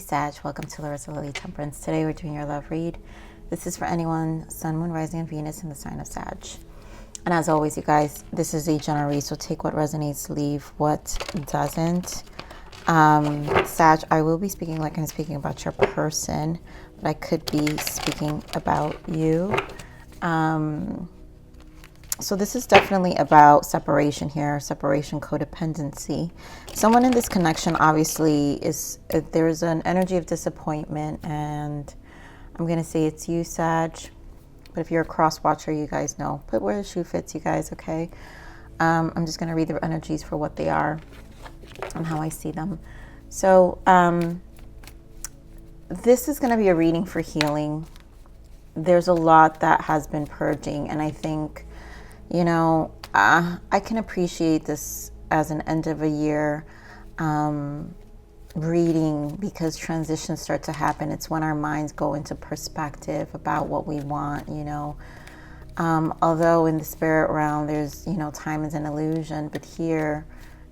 Sag, welcome to Larisa Lili Temperance. Today we're doing your love read. This is for anyone, Sun, Moon, Rising, and Venus in the sign of Sag. And as always, you guys, this is a general read, so take what resonates, leave what doesn't. Sag, I will be speaking like I'm speaking about your person, but I could be speaking about you. So this is definitely about separation here, separation, codependency. Someone in this connection obviously is, there's an energy of disappointment, and I'm going to say it's you, Sag. But if you're a cross watcher, you guys know. Put where the shoe fits, you guys, okay? I'm just going to read the energies for what they are and how I see them. So this is going to be a reading for healing. There's a lot that has been purging, and I think, you know, I can appreciate this as an end of a year reading, because transitions start to happen. It's when our minds go into perspective about what we want, you know. Although in the spirit realm, there's, you know, time is an illusion, but here,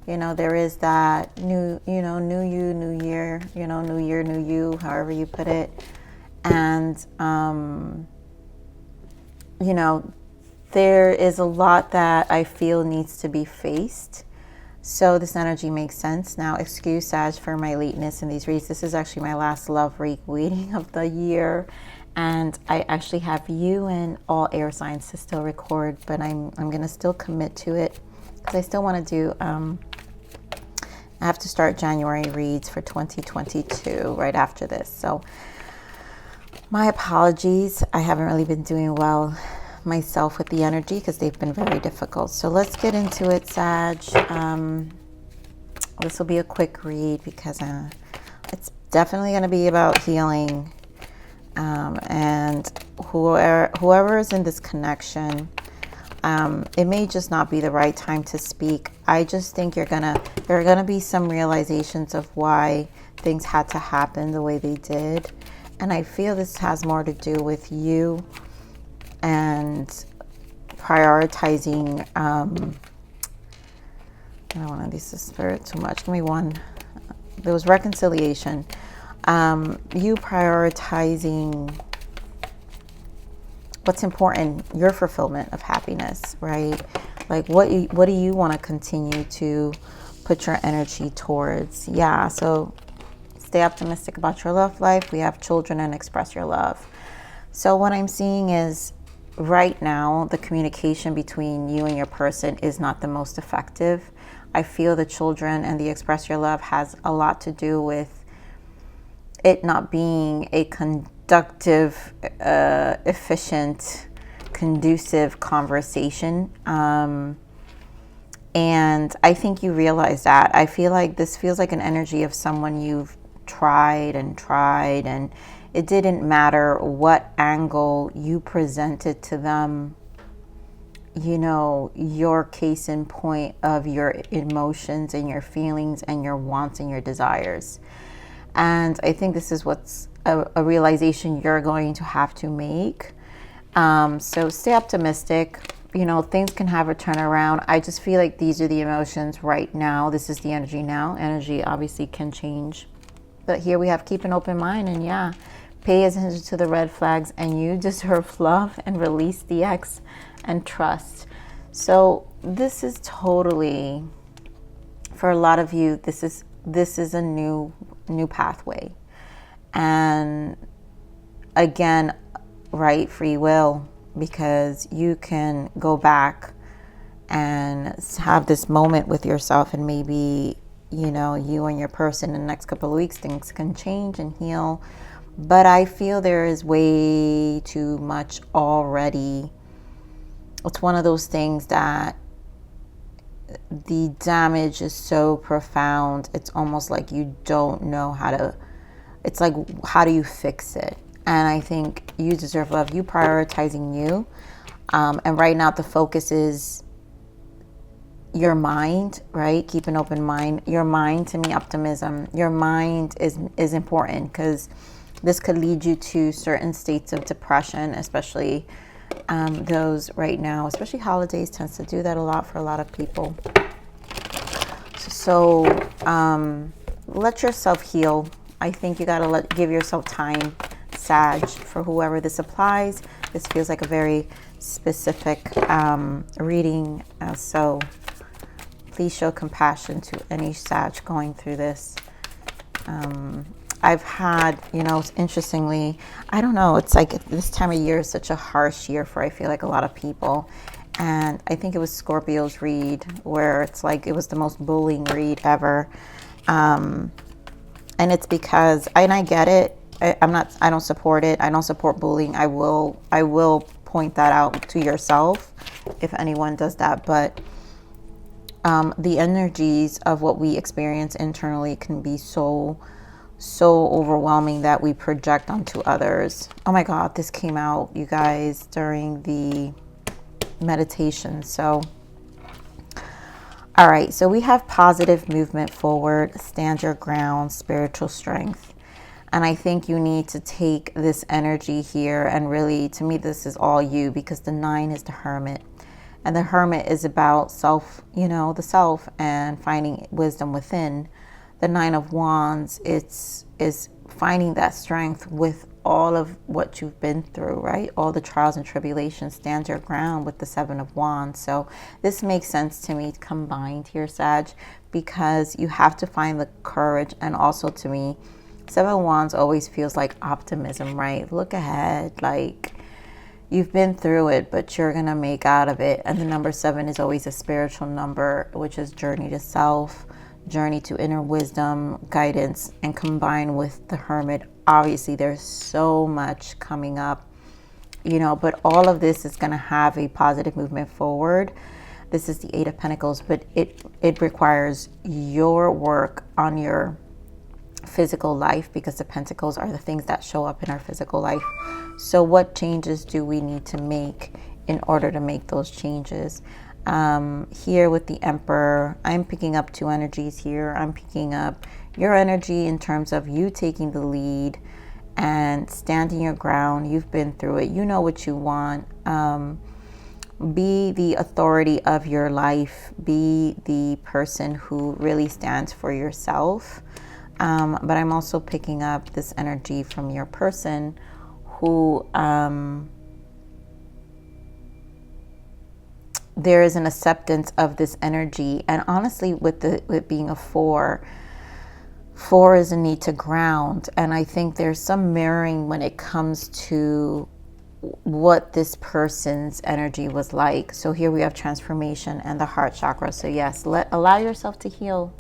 you know, there is that new, you know, new you, new year, you know, new year, new you, however you put it. And, you know, there is a lot that I feel needs to be faced. So this energy makes sense. Now, excuse Sag for my lateness in these reads. This is actually my last love reading of the year. And I actually have you and all air signs to still record, but I'm going to still commit to it because I still want to do, I have to start January reads for 2022 right after this. So my apologies. I haven't really been doing well myself with the energy because they've been very difficult. So let's get into it, Sag. This will be a quick read because it's definitely going to be about healing, and whoever is in this connection, it may just not be the right time to speak. I just think there are gonna be some realizations of why things had to happen the way they did, and I feel this has more to do with you and prioritizing, I don't want to use the spirit too much. Give me one. There was reconciliation. You prioritizing what's important, your fulfillment of happiness, right? Like what do you want to continue to put your energy towards? Yeah, so stay optimistic about your love life. We have children and express your love. So what I'm seeing is, right now, the communication between you and your person is not the most effective. I feel the children and the express your love has a lot to do with it not being a conductive, efficient, conducive conversation. And I think you realize that. I feel like this feels like an energy of someone you've tried, and it didn't matter what angle you presented to them, you know, your case in point of your emotions and your feelings and your wants and your desires. And I think this is what's a realization you're going to have to make. So stay optimistic. You know, things can have a turnaround. I just feel like these are the emotions right now. This is the energy now. Energy obviously can change. But here we have keep an open mind, and yeah, pay attention to the red flags, and you deserve love, and release the ex and trust. So this is totally, for a lot of you, this is a new pathway. And again, right, free will, because you can go back and have this moment with yourself, and maybe, you know, you and your person in the next couple of weeks, things can change and heal. But I feel there is way too much already. It's one of those things that the damage is so profound. It's almost like you don't know how to, it's like, how do you fix it? And I think you deserve love. You prioritizing you. And right now the focus is your mind, right? Keep an open mind. Your mind, to me, optimism. Your mind is important, because this could lead you to certain states of depression, especially those right now, especially holidays tends to do that a lot for a lot of people. So let yourself heal. I think you got to give yourself time, Sag, for whoever this applies. This feels like a very specific reading. So please show compassion to any Sag going through this. I've had, you know, interestingly, I don't know, it's like this time of year is such a harsh year for, I feel like, a lot of people. And I think it was Scorpio's read where it's like it was the most bullying read ever. And it's because, and I get it. I don't support it. I don't support bullying. I will point that out to yourself if anyone does that. But the energies of what we experience internally can be so overwhelming that we project onto others. Oh my God, this came out, you guys, during the meditation. So, all right, so we have positive movement forward, stand your ground, spiritual strength. And I think you need to take this energy here and really, to me, this is all you, because the 9 is the Hermit. And the Hermit is about self, you know, the self and finding wisdom within. The 9 of Wands, is finding that strength with all of what you've been through, right? All the trials and tribulations. Stand your ground with the 7 of Wands. So this makes sense to me combined here, Sag, because you have to find the courage. And also, to me, 7 of Wands always feels like optimism, right? Look ahead, like you've been through it, but you're gonna make out of it. And the number 7 is always a spiritual number, which is journey to self, journey to inner wisdom, guidance. And combined with the Hermit, obviously there's so much coming up, you know, but all of this is going to have a positive movement forward. This is the 8 of Pentacles, but it requires your work on your physical life, because the Pentacles are the things that show up in our physical life. So what changes do we need to make in order to make those changes? Here with the Emperor, I'm picking up 2 energies here. I'm picking up your energy in terms of you taking the lead and standing your ground. You've been through it. You know what you want. Be the authority of your life. Be the person who really stands for yourself. But I'm also picking up this energy from your person who... there is an acceptance of this energy. And honestly, with being a 4 is a need to ground. And I think there's some mirroring when it comes to what this person's energy was like. So here we have transformation and the heart chakra. So yes, allow yourself to heal.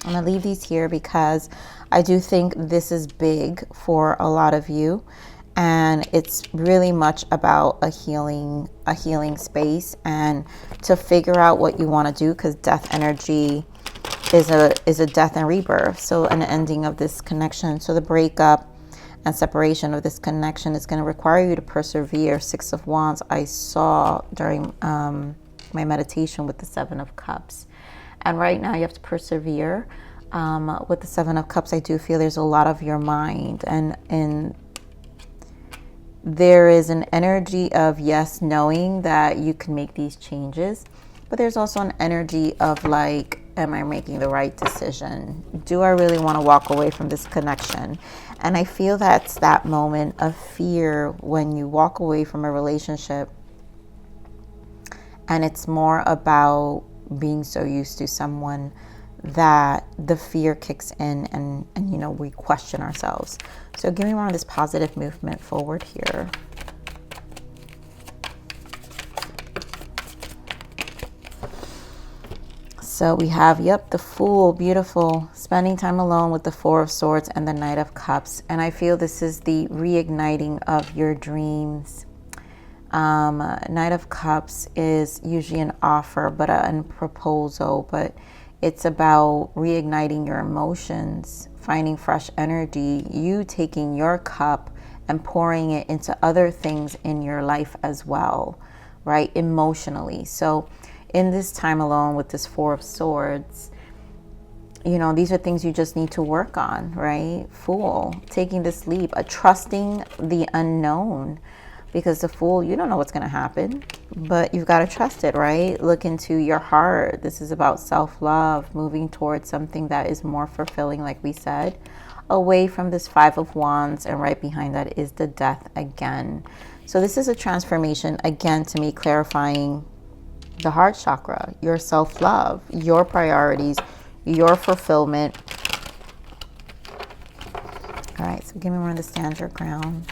I'm gonna leave these here because I do think this is big for a lot of you. And it's really much about a healing space, and to figure out what you want to do, because death energy is a death and rebirth. So an ending of this connection. So the breakup and separation of this connection is going to require you to persevere. 6 of Wands I saw during my meditation with the 7 of Cups. And right now you have to persevere. With the 7 of Cups, I do feel there's a lot of your mind, and there is an energy of, yes, knowing that you can make these changes, but there's also an energy of like, am I making the right decision? Do I really want to walk away from this connection? And I feel that's that moment of fear when you walk away from a relationship, and it's more about being so used to someone that the fear kicks in, and you know, we question ourselves. So give me more of this positive movement forward here. So we have, yep, the Fool, beautiful, spending time alone with the 4 of Swords and the Knight of Cups. And I feel this is the reigniting of your dreams. Knight of Cups is usually an offer, but a proposal, but it's about reigniting your emotions, finding fresh energy, you taking your cup and pouring it into other things in your life as well, right? Emotionally. So in this time alone with this 4 of Swords, you know, these are things you just need to work on, right? Fool, taking this leap, trusting the unknown, because the Fool, you don't know what's going to happen, but you've got to trust it, right? Look into your heart. This is about self-love, moving towards something that is more fulfilling, like we said, away from this Five of Wands, and right behind that is the Death again. So this is a transformation, again, to me, clarifying the heart chakra, your self-love, your priorities, your fulfillment. All right, so give me one of the Stand Your Ground.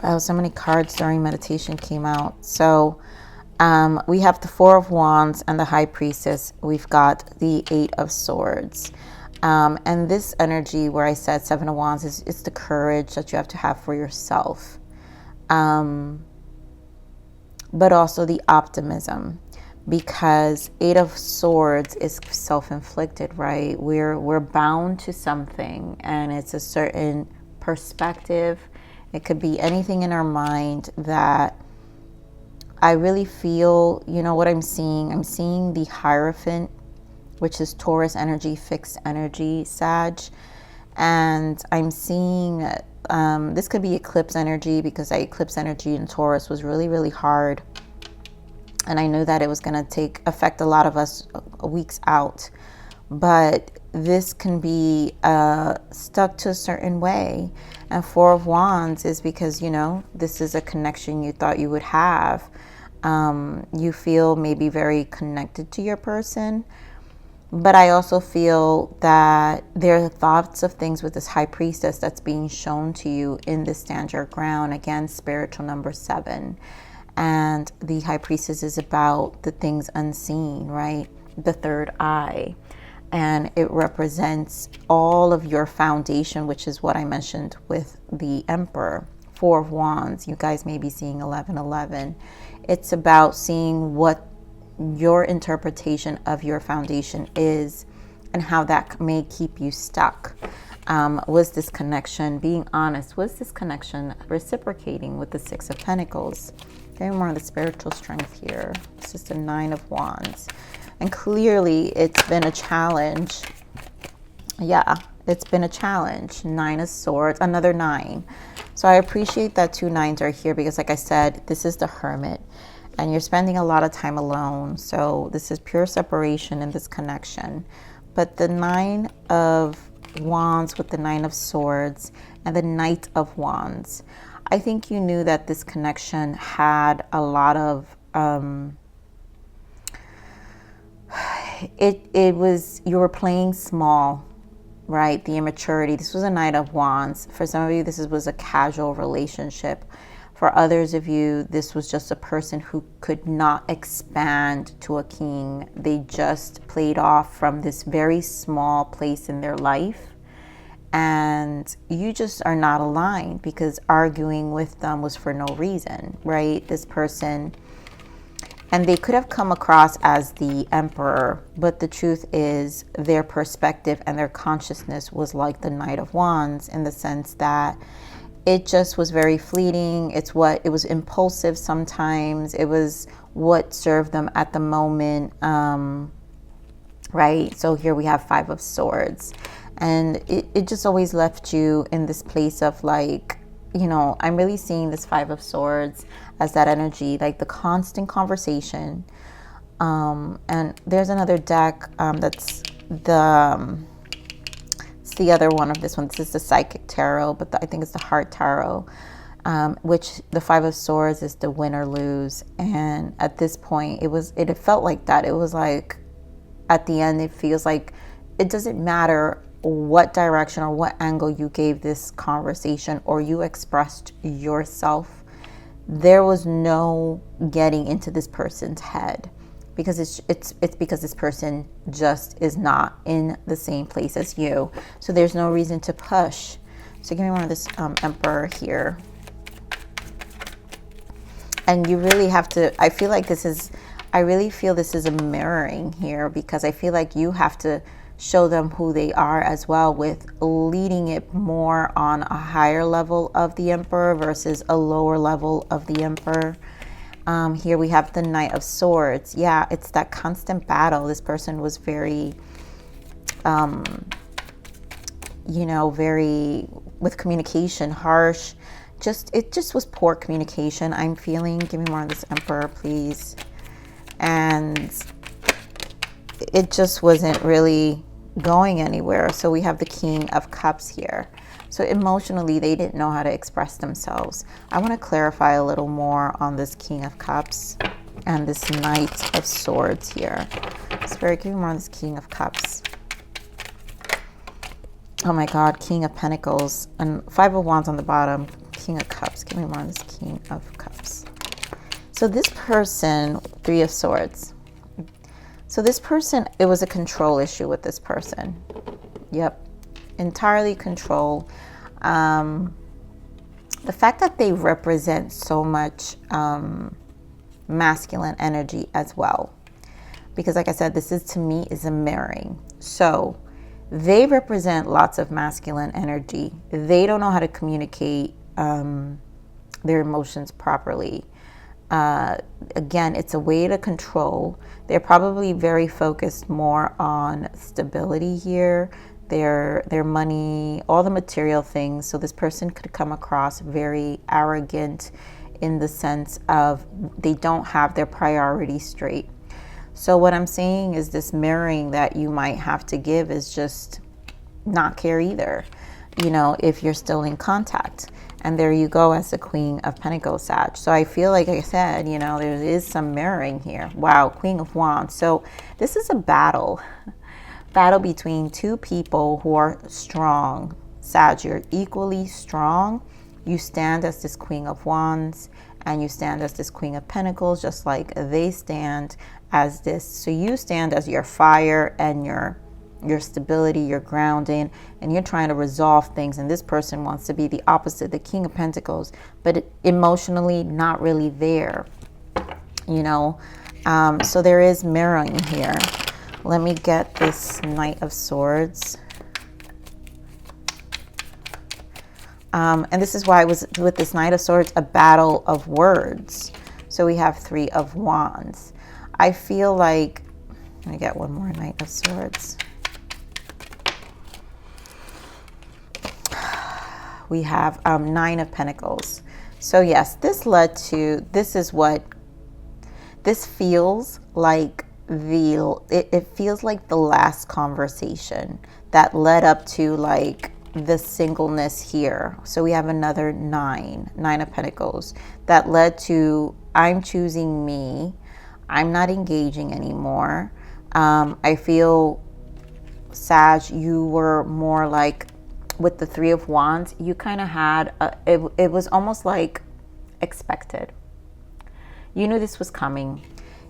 Oh, so many cards during meditation came out. So we have the Four of Wands and the High Priestess. We've got the Eight of Swords. And this energy where I said Seven of Wands is it's the courage that you have to have for yourself. But also the optimism, because Eight of Swords is self-inflicted, right? We're bound to something, and it's a certain perspective. It could be anything in our mind that I really feel, you know what I'm seeing? I'm seeing the Hierophant, which is Taurus energy, fixed energy, Sag. And I'm seeing, this could be eclipse energy, because that eclipse energy in Taurus was really, really hard. And I knew that it was going to affect a lot of us weeks out. But this can be stuck to a certain way. And Four of Wands is because, you know, this is a connection you thought you would have. You feel maybe very connected to your person. But I also feel that there are thoughts of things with this High Priestess that's being shown to you in this Stand Your Ground. Again, spiritual number 7. And the High Priestess is about the things unseen, right? The third eye. And it represents all of your foundation, which is what I mentioned with the Emperor. Four of Wands, you guys may be seeing 1111. It's about seeing what your interpretation of your foundation is and how that may keep you stuck. Was this connection being honest? Was this connection reciprocating with the Six of Pentacles? Getting more of the spiritual strength here. It's just a Nine of Wands. And clearly it's been a challenge. Yeah, it's been a challenge. Nine of Swords, another 9. So I appreciate that 2 9s are here, because like I said, this is the Hermit. And you're spending a lot of time alone. So this is pure separation in this connection. But the 9 of Wands with the 9 of Swords and the Knight of Wands. I think you knew that this connection had a lot of... It was, you were playing small, right? The immaturity. This was a Knight of Wands. For some of you, this was a casual relationship. For others of you, this was just a person who could not expand to a king. They just played off from this very small place in their life. And you just are not aligned, because arguing with them was for no reason, right? This person... And they could have come across as the Emperor, but the truth is their perspective and their consciousness was like the Knight of Wands, in the sense that it just was very fleeting. It was impulsive sometimes. It was what served them at the moment, right? So here we have 5 of Swords. And it just always left you in this place of like, you know, I'm really seeing this 5 of Swords as that energy, like the constant conversation. And there's another deck that's it's the other one of this one. This is the Psychic Tarot, but I think it's the Heart Tarot, which the 5 of Swords is the win or lose. And at this point, it felt like that. It was like, at the end, it feels like it doesn't matter what direction or what angle you gave this conversation or you expressed yourself. There was no getting into this person's head, because it's because this person just is not in the same place as you. So there's no reason to push. So give me one of this Emperor here. And you really have to, I really feel this is a mirroring here, because I feel like you have to show them who they are as well, with leading it more on a higher level of the Emperor versus a lower level of the Emperor. Here we have the Knight of Swords. Yeah, it's that constant battle. This person was very, you know, very with communication, harsh. It just was poor communication, I'm feeling. Give me more of this Emperor, please. And it just wasn't really going anywhere. So we have the King of Cups here. So emotionally, they didn't know how to express themselves. I want to clarify a little more on this King of Cups and this Knight of Swords here. Spirit, give me more on this King of Cups. Oh my God, King of Pentacles and Five of Wands on the bottom. King of Cups. Give me more on this King of Cups. So this person, Three of Swords. So this person, it was a control issue with this person. Yep. Entirely control. The fact that they represent so much masculine energy as well. Because like I said, this is, to me, is a mirroring. So they represent lots of masculine energy. They don't know how to communicate their emotions properly. Again, it's a way to control. They're probably very focused more on stability here, their money, all the material things. So this person could come across very arrogant in the sense of they don't have their priorities straight. So what I'm saying is this mirroring that you might have to give is just not care either, you know, if you're still in contact. And there you go as the Queen of Pentacles, Sag. So I feel like I said, you know, there is some mirroring here. Wow, Queen of Wands. So this is a battle between two people who are strong. Sag, you're equally strong. You stand as this Queen of Wands and you stand as this Queen of Pentacles, just like they stand as this. So you stand as your fire and your stability, your grounding, and you're trying to resolve things. And this person wants to be the opposite, the King of Pentacles, but emotionally not really there, you know. So there is mirroring here. Let me get this Knight of Swords. And this is why it was, with this Knight of Swords, a battle of words. So we have Three of Wands. I feel like, let me get one more Knight of Swords. We have Nine of Pentacles. So yes, this led to, this is what, this feels like it feels like the last conversation that led up to like the singleness here. So we have another Nine of Pentacles that led to, I'm choosing me. I'm not engaging anymore. I feel, Sag, you were more like, with the Three of Wands, you kind of had, it was almost like expected. You knew this was coming.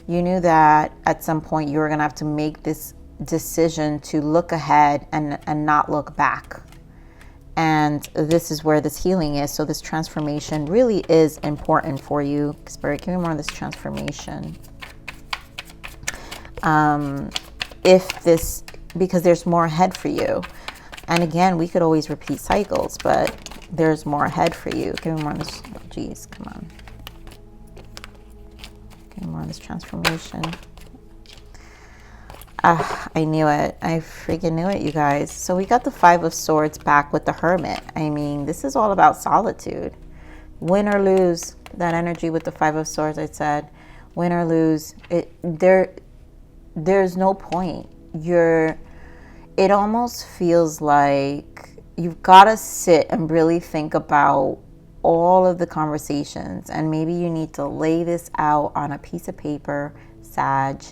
You knew that at some point you were going to have to make this decision to look ahead and not look back. And this is where this healing is. So this transformation really is important for you. Spirit, give me more of this transformation. Because there's more ahead for you. And again, we could always repeat cycles, but there's more ahead for you. Give me more of this. Oh, geez, come on. Give me more of this transformation. I knew it. I freaking knew it, you guys. So we got the Five of Swords back with the Hermit. I mean, this is all about solitude. Win or lose. That energy with the Five of Swords, I said. Win or lose. There's no point. It almost feels like you've got to sit and really think about all of the conversations, and maybe you need to lay this out on a piece of paper, Sag,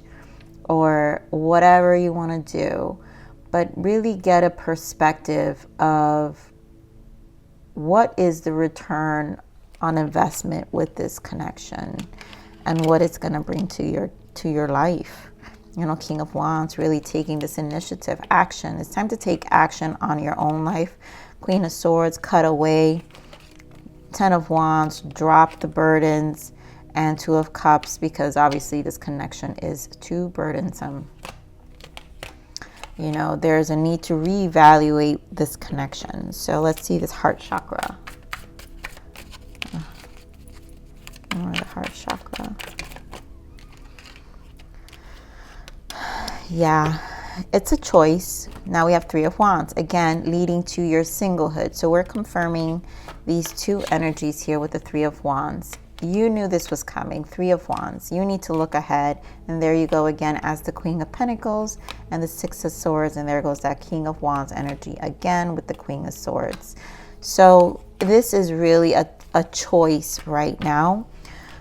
or whatever you want to do, but really get a perspective of what is the return on investment with this connection and what it's going to bring to your life. You know, King of Wands, really taking this initiative, action. It's time to take action on your own life. Queen of Swords, cut away. Ten of Wands, drop the burdens. And Two of Cups, because obviously this connection is too burdensome. You know, there's a need to reevaluate this connection. So let's see this heart chakra. More of the heart chakra. Yeah, it's a choice. Now we have Three of Wands, again, leading to your singlehood. So we're confirming these two energies here with the Three of Wands. You knew this was coming, Three of Wands. You need to look ahead. And there you go again as the Queen of Pentacles and the Six of Swords. And there goes that King of Wands energy again with the Queen of Swords. So this is really a choice right now.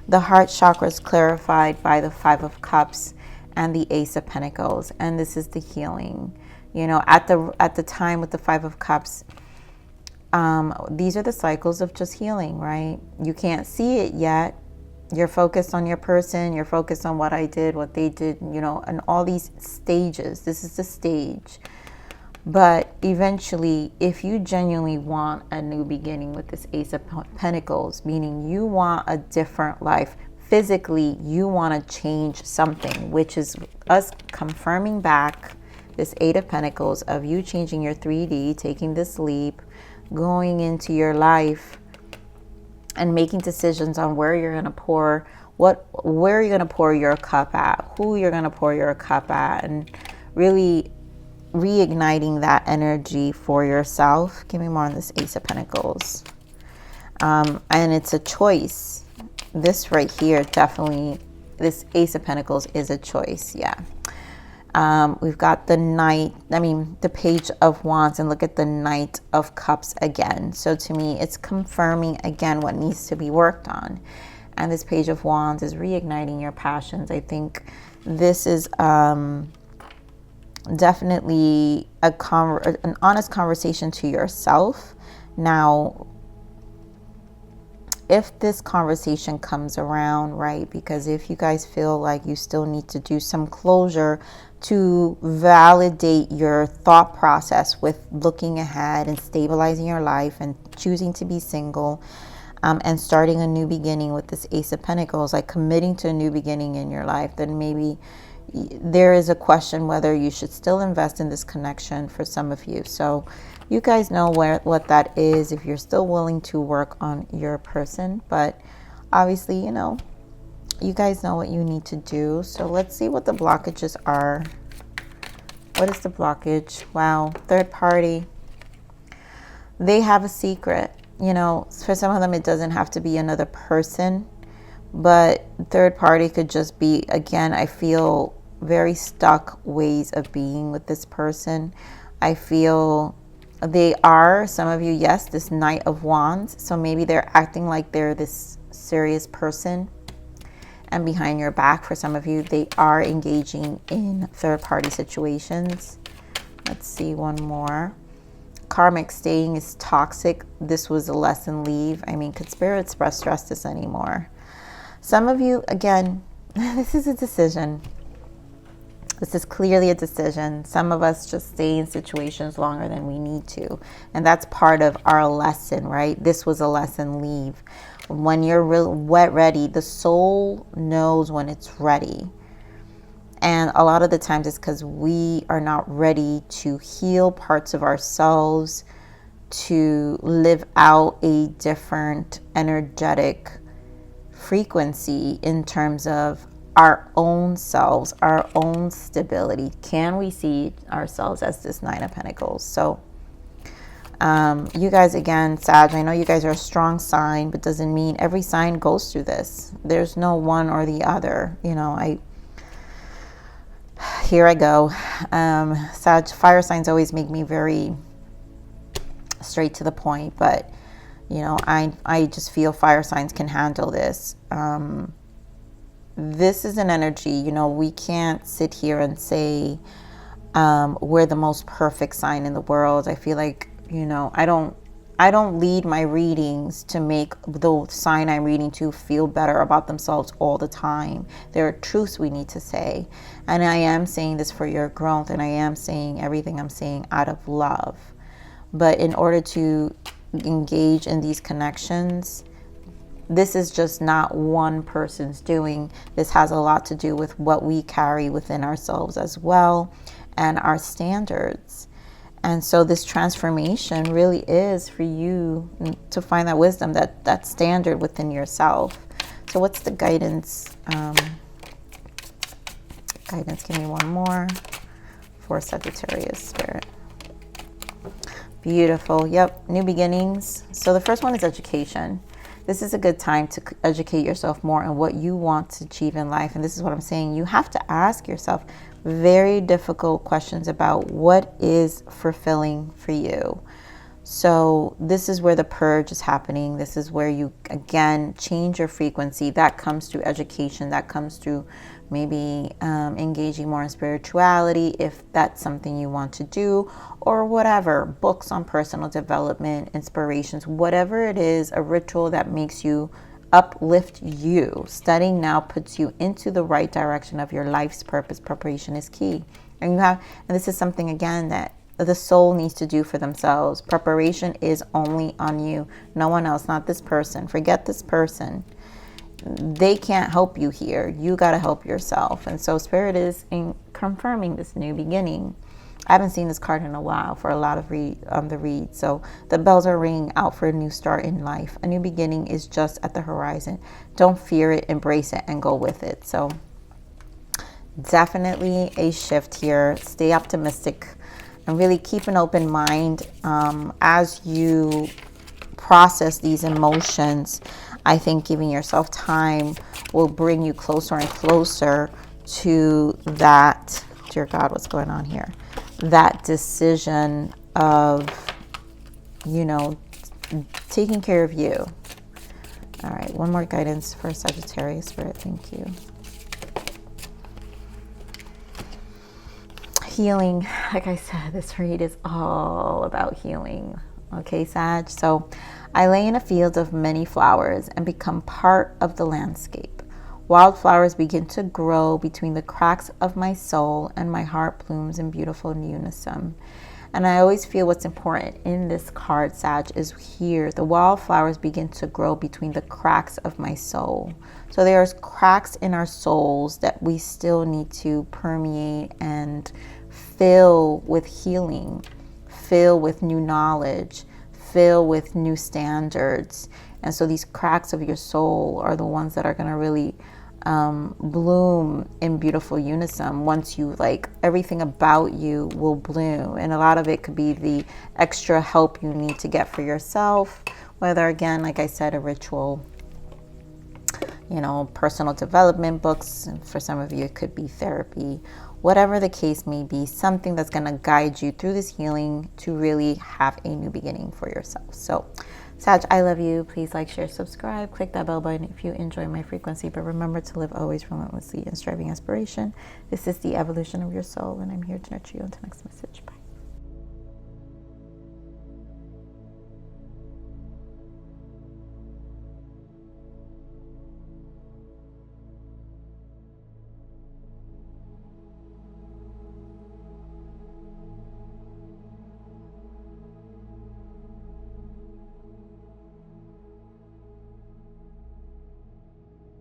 The heart chakra is clarified by the Five of Cups and the Ace of Pentacles, and this is the healing. You know, at the time with the Five of Cups, these are the cycles of just healing, right? You can't see it yet. You're focused on your person, you're focused on what I did, what they did, you know, and all these stages. This is the stage. But eventually, if you genuinely want a new beginning with this Ace of Pentacles, meaning you want a different life, physically, you want to change something, which is us confirming back this Eight of Pentacles of you changing your 3D, taking this leap, going into your life and making decisions on where you're going to pour, where you're going to pour your cup at, who you're going to pour your cup at, and really reigniting that energy for yourself. Give me more on this Ace of Pentacles. And it's a choice. This right here, definitely, this Ace of Pentacles is a choice. Yeah. We've got the Page of Wands, and look at the Knight of Cups again. So to me, it's confirming again what needs to be worked on. And this Page of Wands is reigniting your passions. I think this is definitely an honest conversation to yourself. Now, if this conversation comes around, right, because if you guys feel like you still need to do some closure to validate your thought process with looking ahead and stabilizing your life and choosing to be single, and starting a new beginning with this Ace of Pentacles, like committing to a new beginning in your life, then maybe there is a question whether you should still invest in this connection for some of you. So you guys know what that is if you're still willing to work on your person. But obviously, you know, you guys know what you need to do. So let's see what the blockages are. What is the blockage? Wow, third party. They have a secret. You know, for some of them, it doesn't have to be another person. But third party could just be, again, I feel very stuck ways of being with this person. I feel they are, some of you, yes, this Knight of Wands. So maybe they're acting like they're this serious person. And behind your back, for some of you, they are engaging in third-party situations. Let's see one more. Karmic staying is toxic. This was a lesson, leave. I mean, could Spirit stress this anymore? Some of you, again, this is a decision. This is clearly a decision. Some of us just stay in situations longer than we need to. And that's part of our lesson, right? This was a lesson, leave. When you're ready, the soul knows when it's ready. And a lot of the times it's because we are not ready to heal parts of ourselves, to live out a different energetic frequency in terms of our own selves, our own stability. Can we see ourselves as this Nine of Pentacles? So you guys, again, Sag, I know you guys are a strong sign, but doesn't mean every sign goes through this. There's no one or the other. You know, here I go. Sag, fire signs always make me very straight to the point, but you know, I just feel fire signs can handle this. This is an energy, you know, we can't sit here and say we're the most perfect sign in the world. I feel like, you know, I don't lead my readings to make the sign I'm reading to feel better about themselves all the time. There are truths we need to say. And I am saying this for your growth, and I am saying everything I'm saying out of love. But in order to engage in these connections, this is just not one person's doing. This has a lot to do with what we carry within ourselves as well, and our standards. And so this transformation really is for you to find that wisdom, that standard within yourself. So what's the guidance? Guidance, give me one more. for Sagittarius spirit. Beautiful. Yep. New beginnings. So the first one is education. This is a good time to educate yourself more on what you want to achieve in life. And this is what I'm saying. You have to ask yourself very difficult questions about what is fulfilling for you. So this is where the purge is happening. This is where you, again, change your frequency. That comes through education. That comes through maybe engaging more in spirituality, if that's something you want to do, or whatever. Books on personal development, inspirations, whatever it is, a ritual that makes you uplift you. Studying now puts you into the right direction of your life's purpose. Preparation is key. And this is something, again, that the soul needs to do for themselves. Preparation is only on you, no one else, not this person. Forget this person. They can't help you here. You got to help yourself. And so Spirit is confirming this new beginning. I haven't seen this card in a while for a lot of the reads. So the bells are ringing out for a new start in life. A new beginning is just at the horizon. Don't fear it, embrace it, and go with it. So definitely a shift here. Stay optimistic and really keep an open mind as you process these emotions. I think giving yourself time will bring you closer and closer to that. Dear God, what's going on here? That decision of, you know, taking care of you. All right, one more guidance for Sagittarius spirit. Thank you. Healing. Like I said, this read is all about healing. Okay, Sag. So I lay in a field of many flowers and become part of the landscape. Wildflowers begin to grow between the cracks of my soul, and my heart blooms in beautiful unison. And I always feel what's important in this card, Sag, is here. The wildflowers begin to grow between the cracks of my soul. So there's cracks in our souls that we still need to permeate and fill with healing, fill with new knowledge, fill with new standards. And so these cracks of your soul are the ones that are going to really bloom in beautiful unison. Once you, like, everything about you will bloom. And a lot of it could be the extra help you need to get for yourself, whether, again, like I said, a ritual, you know, personal development books. And for some of you, it could be therapy. Whatever the case may be, something that's going to guide you through this healing to really have a new beginning for yourself. So, Sag, I love you. Please like, share, subscribe. Click that bell button if you enjoy my frequency. But remember to live always relentlessly in striving aspiration. This is the evolution of your soul, and I'm here to nurture you. Until next message. Bye.